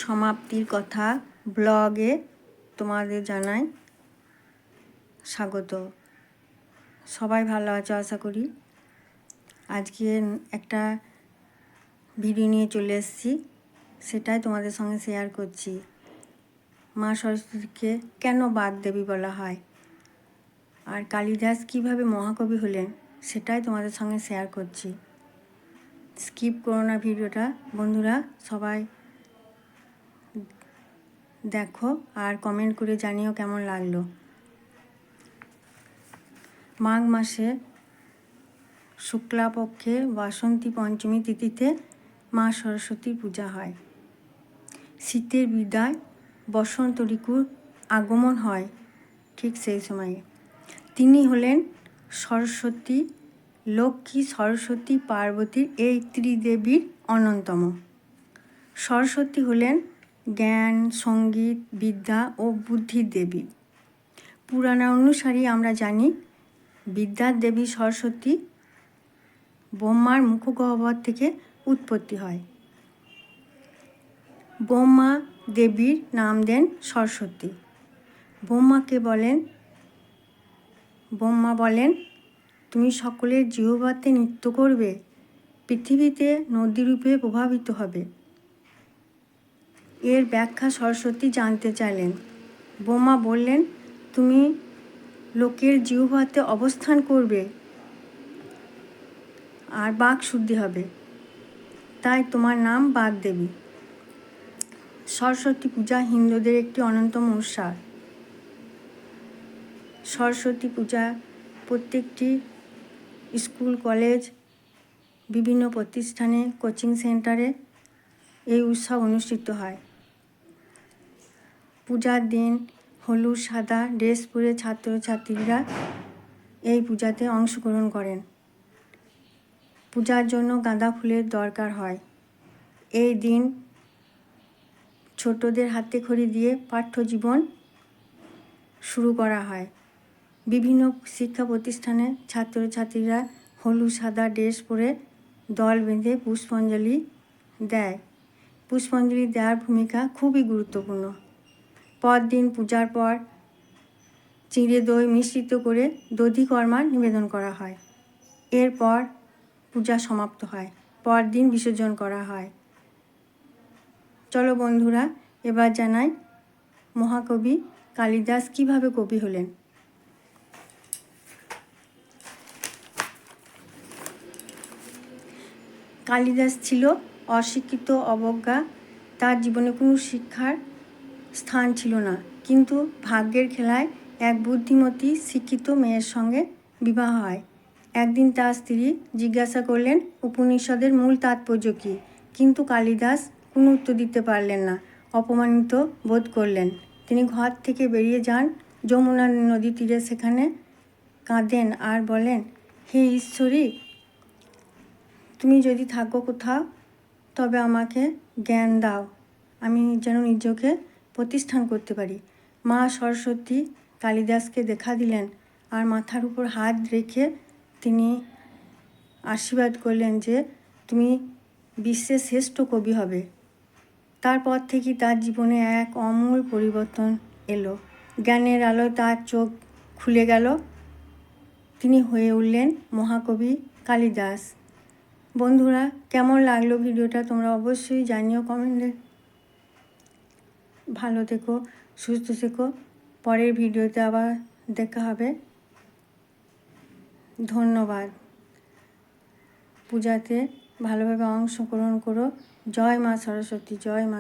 সমাপ্তির কথা ব্লগে তোমাদের জানাই স্বাগত। সবাই ভালো আছো আশা করি। আজকে একটা ভিডিও নিয়ে চলে এসেছি, সেটাই তোমাদের সঙ্গে শেয়ার করছি। মা সরস্বতীকে কেন বাগদেবী বলা হয় আর কালিদাস কিভাবে মহাকবি হলেন সেটাই তোমাদের সঙ্গে শেয়ার করছি। স্কিপ করো না ভিডিওটা বন্ধুরা, সবাই দেখো আর কমেন্ট করে জানিও কেমন লাগলো। মাঘ মাসে শুক্লাপক্ষে বাসন্তী পঞ্চমী তিথিতে মা সরস্বতীর পূজা হয়। শীতের বিদায়, বসন্ত ঋতুর আগমন হয় ঠিক সেই সময়ে। তিনি হলেন সরস্বতী, লক্ষ্মী, সরস্বতী, পার্বতীর এই ত্রিদেবীর অন্যতম। সরস্বতী হলেন জ্ঞান, সঙ্গীত, বিদ্যা ও বুদ্ধির দেবী। পুরাণ অনুসারে আমরা জানি বিদ্যার দেবী সরস্বতী ব্রহ্মার মুখগহ্বর থেকে উৎপত্তি হয়। ব্রহ্মা দেবীর নাম দেন সরস্বতী। ব্রহ্মা বলেন তুমি সকলের জিহ্বাতে নৃত্য করবে, পৃথিবীতে নদীরূপে প্রভাবিত হবে। এর ব্যাখ্যা সরস্বতী জানতে চাইলেন। ব্রহ্মা বললেন তুমি লোকের জিহ্বাতে অবস্থান করবে আর বাক শুদ্ধি হবে, তাই তোমার নাম বাগদেবী। সরস্বতী পূজা হিন্দুদের একটি অন্যতম উৎসব। সরস্বতী পূজা প্রত্যেকটি স্কুল, কলেজ, বিভিন্ন প্রতিষ্ঠানে, কোচিং সেন্টারে এই উৎসব অনুষ্ঠিত হয়। পূজার দিন হলুদ সাদা ড্রেস পরে ছাত্রছাত্রীরা এই পূজাতে অংশগ্রহণ করেন। পূজার জন্য গাঁদা ফুলের দরকার হয়। এই দিন ছোটদের হাতে খড়ি দিয়ে পাঠ্যজীবন শুরু করা হয়। বিভিন্ন শিক্ষা প্রতিষ্ঠানে ছাত্রছাত্রীরা হলুদ সাদা ড্রেস পরে দল বেঁধে পুষ্পাঞ্জলি দেয়। পুষ্পাঞ্জলি দেওয়ার ভূমিকা খুবই গুরুত্বপূর্ণ। পরদিন পূজার পর চিঁড়ে দই মিশ্রিত করে দধিকর্মা নিবেদন করা হয়। এরপর পূজা সমাপ্ত হয়, পরদিন বিসর্জন করা হয়। চলো বন্ধুরা, এবার জানাই মহাকবি কালিদাস কিভাবে কবি হলেন। কালিদাস ছিল অশিক্ষিত, অবজ্ঞা, তার জীবনে কোনো শিক্ষার স্থান ছিল না। কিন্তু ভাগ্যের খেলায় এক বুদ্ধিমতী শিক্ষিত মেয়ের সঙ্গে বিবাহ হয়। একদিন তার স্ত্রী জিজ্ঞাসা করলেন উপনিষদের মূল তাৎপর্য কী, কিন্তু কালিদাস কোনো উত্তর দিতে পারলেন না। অপমানিত বোধ করলেন। তিনি ঘর থেকে বেরিয়ে যান যমুনা নদী তীরে, সেখানে কাঁদেন আর বলেন হে ঈশ্বরী, তুমি যদি থাকো কোথাও তবে আমাকে জ্ঞান দাও, আমি যেন নিজেকে প্রতিষ্ঠান করতে পারি। মা সরস্বতী কালিদাসকে দেখা দিলেন আর মাথার উপর হাত রেখে তিনি আশীর্বাদ করলেন যে তুমি বিশ্বের শ্রেষ্ঠ কবি হবে। তারপর থেকেই তার জীবনে এক আমূল পরিবর্তন এলো। জ্ঞানের আলোয় তার চোখ খুলে গেল, তিনি হয়ে উঠলেন মহাকবি কালিদাস। বন্ধুরা, কেমন লাগলো ভিডিওটা তোমরা অবশ্যই জানিও কমেন্টে। ভালো থেকো, সুস্থ থেকো। পরের ভিডিওতে আবার দেখা হবে। ধন্যবাদ। পূজাতে ভালোভাবে অংশগ্রহণ করো। জয় মা সরস্বতী, জয় মা।